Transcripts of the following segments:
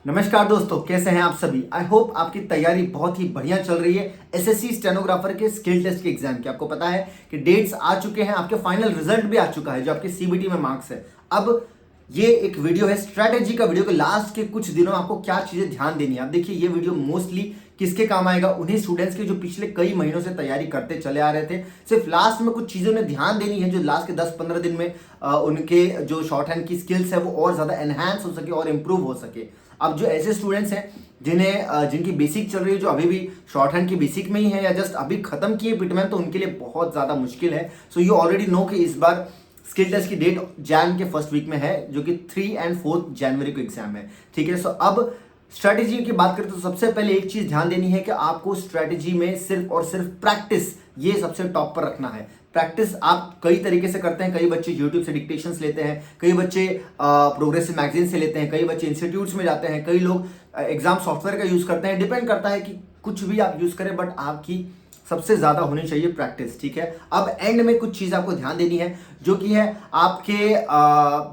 नमस्कार दोस्तों, कैसे हैं आप सभी। आई होप आपकी तैयारी बहुत ही बढ़िया चल रही है। एसएससी स्टेनोग्राफर के स्किल टेस्ट के एग्जाम की आपको पता है कि डेट्स आ चुके हैं, आपके फाइनल रिजल्ट भी आ चुका है जो आपके सीबीटी में मार्क्स है। अब ये एक वीडियो है स्ट्रैटेजी का वीडियो, के लास्ट के कुछ दिनों में आपको क्या चीजें ध्यान देनी है। आप देखिए ये वीडियो मोस्टली किसके काम आएगा, उन्हीं स्टूडेंट्स के जो पिछले कई महीनों से तैयारी करते चले आ रहे थे। सिर्फ लास्ट में कुछ चीजों ने ध्यान देनी है जो लास्ट के 10-15 दिन में उनके जो शॉर्ट हैंड की स्किल्स है वो और ज्यादा एनहांस हो सके और इंप्रूव हो सके। अब जो ऐसे स्टूडेंट्स हैं जिनकी बेसिक चल रही है, जो अभी भी शॉर्ट हैंड की बेसिक में ही है या जस्ट अभी खत्म किए पिटमैन, तो उनके लिए बहुत ज्यादा मुश्किल है। सो यू ऑलरेडी नो कि इस बार स्किल टेस्ट की डेट जैन के फर्स्ट वीक में है, जो कि 3 और 4 जनवरी को एग्जाम है। ठीक है, सो अब स्ट्रैटेजी की बात करें तो सबसे पहले एक चीज ध्यान देनी है कि आपको स्ट्रैटेजी में सिर्फ और सिर्फ प्रैक्टिस, ये सबसे टॉप पर रखना है। प्रैक्टिस आप कई तरीके से करते हैं। कई बच्चे यूट्यूब से डिक्टेशंस लेते हैं, कई बच्चे प्रोग्रेसिव मैगजीन से लेते हैं, कई बच्चे इंस्टीट्यूट्स में जाते हैं, कई लोग एग्जाम सॉफ्टवेयर का यूज करते हैं। डिपेंड करता है कि कुछ भी आप यूज करें, बट आपकी सबसे ज्यादा होनी चाहिए प्रैक्टिस। ठीक है, अब एंड में कुछ चीज आपको ध्यान देनी है, जो कि है आपके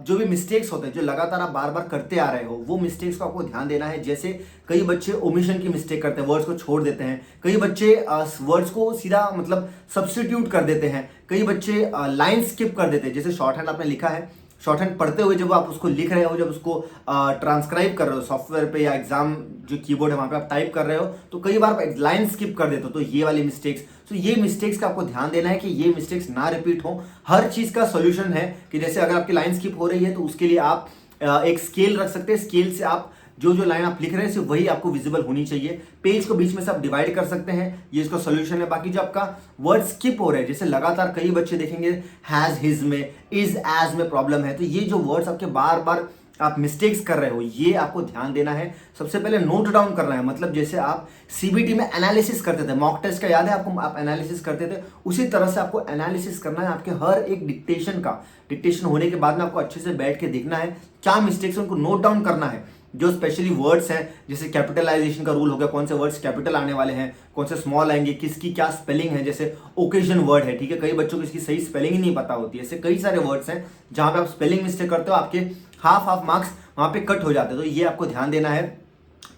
जो भी मिस्टेक्स होते हैं, जो लगातार आप बार बार करते आ रहे हो, वो मिस्टेक्स को आपको ध्यान देना है। जैसे कई बच्चे ओमिशन की मिस्टेक करते हैं, वर्ड्स को छोड़ देते हैं। कई बच्चे वर्ड्स को सीधा मतलब सब्स्टिट्यूट कर देते हैं। कई बच्चे लाइन स्किप कर देते हैं। जैसे शॉर्ट हैंड आपने लिखा है, शॉर्ट हैंड पढ़ते हुए जब आप उसको लिख रहे हो, जब उसको ट्रांसक्राइब कर रहे हो सॉफ्टवेयर पे या एग्जाम जो कीबोर्ड है वहां पे आप टाइप कर रहे हो, तो कई बार लाइन स्किप कर देते हो। तो ये वाली मिस्टेक्स, तो ये मिस्टेक्स का आपको ध्यान देना है कि ये मिस्टेक्स ना रिपीट हो। हर चीज का सोल्यूशन है कि जैसे अगर आपकी लाइन स्किप हो रही है तो उसके लिए आप एक स्केल रख सकते हैं। स्केल से आप जो जो लाइन आप लिख रहे हैं सिर्फ वही आपको विजिबल होनी चाहिए। पेज को बीच में से आप डिवाइड कर सकते हैं, ये इसका सोल्यूशन है। बाकी जो आपका वर्ड स्किप हो रहे हैं, जैसे लगातार कई बच्चे देखेंगे हैज, हिज में, इज, एज में प्रॉब्लम है, तो ये जो वर्ड्स आपके बार बार आप मिस्टेक्स कर रहे हो, ये आपको ध्यान देना है। सबसे पहले नोट डाउन करना है। मतलब जैसे आप सीबीटी में एनालिसिस करते थे, मॉक टेस्ट का याद है आपको, आप एनालिसिस करते थे, उसी तरह से आपको एनालिसिस करना है आपके हर एक डिक्टेशन का। डिक्टेशन होने के बाद में आपको अच्छे से बैठ के देखना है क्या मिस्टेक्स है, उनको नोट डाउन करना है। जो स्पेशली वर्ड्स हैं, जैसे कैपिटलाइजेशन का रूल हो गया, कौन से वर्ड्स कैपिटल आने वाले हैं, कौन से स्मॉल आएंगे, किसकी क्या स्पेलिंग है। जैसे ओकेजन वर्ड है, ठीक है, कई बच्चों को इसकी सही स्पेलिंग ही नहीं पता होती है। ऐसे कई सारे वर्ड्स हैं जहां पे आप स्पेलिंग मिस्टेक करते हो, आपके हाफ मार्क्स वहां पे कट हो जाते हैं। तो ये आपको ध्यान देना है।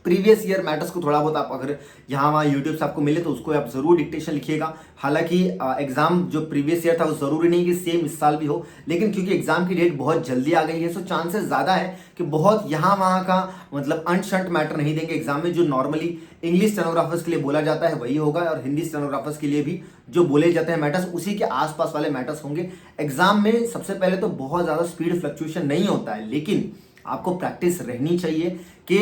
प्रीवियस ईयर मैटर्स को थोड़ा बहुत आप अगर यहाँ वहाँ यूट्यूब से आपको मिले तो उसको आप जरूर डिक्टेशन लिखिएगा। हालांकि एग्जाम जो प्रीवियस ईयर था वो जरूरी नहीं कि सेम इस साल भी हो, लेकिन क्योंकि एग्जाम की डेट बहुत जल्दी आ गई है, सो चांसेस ज्यादा है कि बहुत यहाँ वहाँ का मतलब अनशंट मैटर नहीं देंगे एग्जाम में। जो नॉर्मली इंग्लिश स्टेनोग्राफर्स के लिए बोला जाता है वही होगा, और हिंदी स्टेनोग्राफर्स के लिए भी जो बोले जाते हैं मैटर्स, उसी के आसपास वाले मैटर्स होंगे। एग्जाम में सबसे पहले तो बहुत ज्यादा स्पीड फ्लक्चुएशन नहीं होता है, लेकिन आपको प्रैक्टिस रहनी चाहिए कि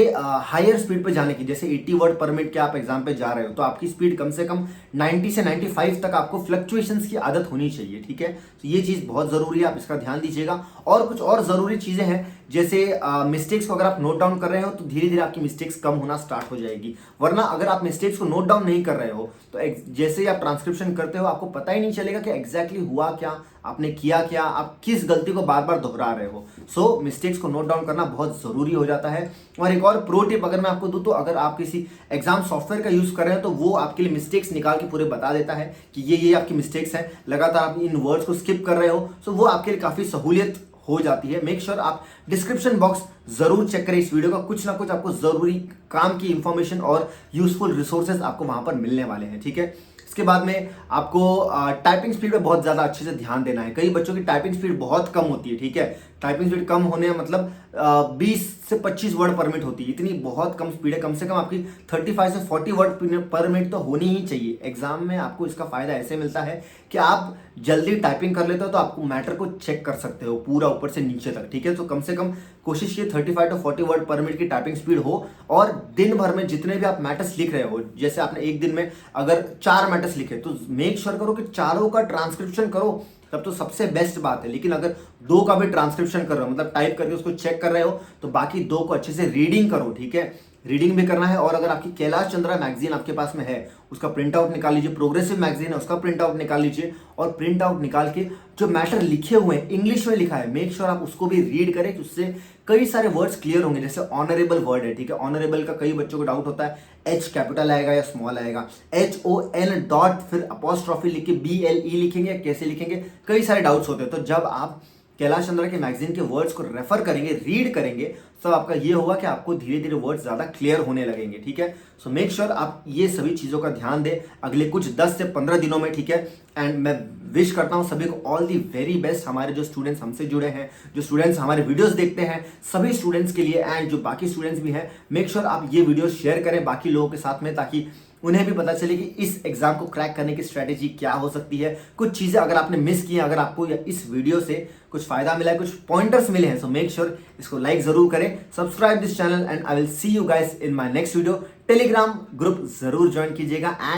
हायर स्पीड पे जाने की। जैसे 80 वर्ड पर मिनट के आप एग्जाम पे जा रहे हो, तो आपकी स्पीड कम से कम 90 से 95 तक आपको फ्लक्चुएशंस की आदत होनी चाहिए। ठीक है, तो ये चीज बहुत जरूरी है, आप इसका ध्यान दीजिएगा। और कुछ और जरूरी चीजें हैं, जैसे मिस्टेक्स को अगर आप नोट डाउन कर रहे हो तो धीरे धीरे आपकी मिस्टेक्स कम होना स्टार्ट हो जाएगी। वरना अगर आप मिस्टेक्स को नोट डाउन नहीं कर रहे हो तो जैसे ही आप ट्रांसक्रिप्शन करते हो आपको पता ही नहीं चलेगा कि एग्जैक्टली हुआ क्या, आपने किया क्या, आप किस गलती को बार बार दोहरा रहे हो। सो मिस्टेक्स को नोट डाउन करना बहुत जरूरी हो जाता है। और एक और प्रो टिप अगर मैं आपको दूं, तो अगर आप किसी एग्जाम सॉफ्टवेयर का यूज कर रहे हैं तो वो आपके लिए मिस्टेक्स निकाल के पूरे बता देता है कि ये आपकी मिस्टेक्स हैं। लगातार आप इन वर्ड्स को स्किप कर रहे हो, सो वो आपके लिए काफी सहूलियत हो जाती है। मेक श्योर आप डिस्क्रिप्शन बॉक्स जरूर चेक करें इस वीडियो का, कुछ ना कुछ आपको जरूरी काम की इंफॉर्मेशन और यूजफुल रिसोर्सेज आपको वहां पर मिलने वाले हैं। ठीक है, इसके बाद में आपको टाइपिंग स्पीड पे बहुत ज्यादा अच्छे से ध्यान देना है। कई बच्चों की टाइपिंग स्पीड बहुत कम होती है। ठीक है, टाइपिंग स्पीड कम होने मतलब 20 से 25 वर्ड पर मिनट होती है, इतनी बहुत कम स्पीड है। कम से कम आपकी 35 से 40 वर्ड पर मिनट तो होनी ही चाहिए। एग्जाम में आपको इसका फायदा ऐसे मिलता है कि आप जल्दी टाइपिंग कर लेते हो तो आपको मैटर को चेक कर सकते हो पूरा ऊपर से नीचे तक। ठीक है, तो कम से कम कोशिश ये 35 to 40 वर्ड पर मिनट की टाइपिंग स्पीड हो। और दिन भर में जितने भी आप मैटर्स लिख रहे हो, जैसे आपने एक दिन में अगर 4 मैटर्स लिखे, तो मेक श्योर करो कि चारों का ट्रांसक्रिप्शन करो, तब तो सबसे बेस्ट बात है। लेकिन अगर 2 का भी ट्रांसक्रिप्शन कर रहे हो, मतलब टाइप करके उसको चेक कर रहे हो, तो बाकी 2 को अच्छे से रीडिंग करो। ठीक है, रीडिंग भी करना है। और अगर आपकी कैलाश चंद्रा मैगजीन आपके पास में है, उसका प्रिंट आउट निकाल लीजिए। प्रोग्रेसिव मैगजीन है, उसका प्रिंट आउट निकाल लीजिए। और प्रिंट आउट निकाल के जो मैटर लिखे हुए हैं, इंग्लिश में लिखा है, मेक श्योर आप उसको भी रीड करें, कि उससे कई सारे वर्ड्स क्लियर होंगे। जैसे ऑनरेबल वर्ड है, ठीक है, ऑनरेबल का कई बच्चों को डाउट होता है, एच कैपिटल आएगा या स्मॉल आएगा, HON डॉट फिर अपॉस्ट्रॉफी लिख के BLE लिखेंगे, कैसे लिखेंगे, कई सारे डाउट्स होते हैं। तो जब आप कैलाश चंद्रा के मैगजीन के वर्ड्स को रेफर करेंगे, रीड करेंगे, सब आपका ये होगा कि आपको धीरे धीरे वर्ड ज्यादा क्लियर होने लगेंगे, ठीक है। सो मेक श्योर आप ये सभी चीजों का ध्यान दें अगले कुछ 10 से 15 दिनों में, ठीक है। एंड मैं विश करता हूं सभी को ऑल दी वेरी बेस्ट, हमारे जो स्टूडेंट्स हमसे जुड़े हैं, जो स्टूडेंट्स हमारे वीडियोस देखते हैं, सभी स्टूडेंट्स के लिए एंड जो बाकी स्टूडेंट्स भी हैं, मेक श्योर आप ये वीडियो शेयर करें बाकी लोगों के साथ में, ताकि उन्हें भी पता चले कि इस एग्जाम को क्रैक करने की स्ट्रेटेजी क्या हो सकती है। कुछ चीजें अगर आपने मिस की हैं, अगर आपको इस वीडियो से कुछ फायदा मिला है, कुछ पॉइंटर्स मिले हैं, सो मेक श्योर इसको लाइक जरूर करें, subscribe this channel and I will see you guys in my next video. Telegram group जरूर ज्वाइन कीजिएगा।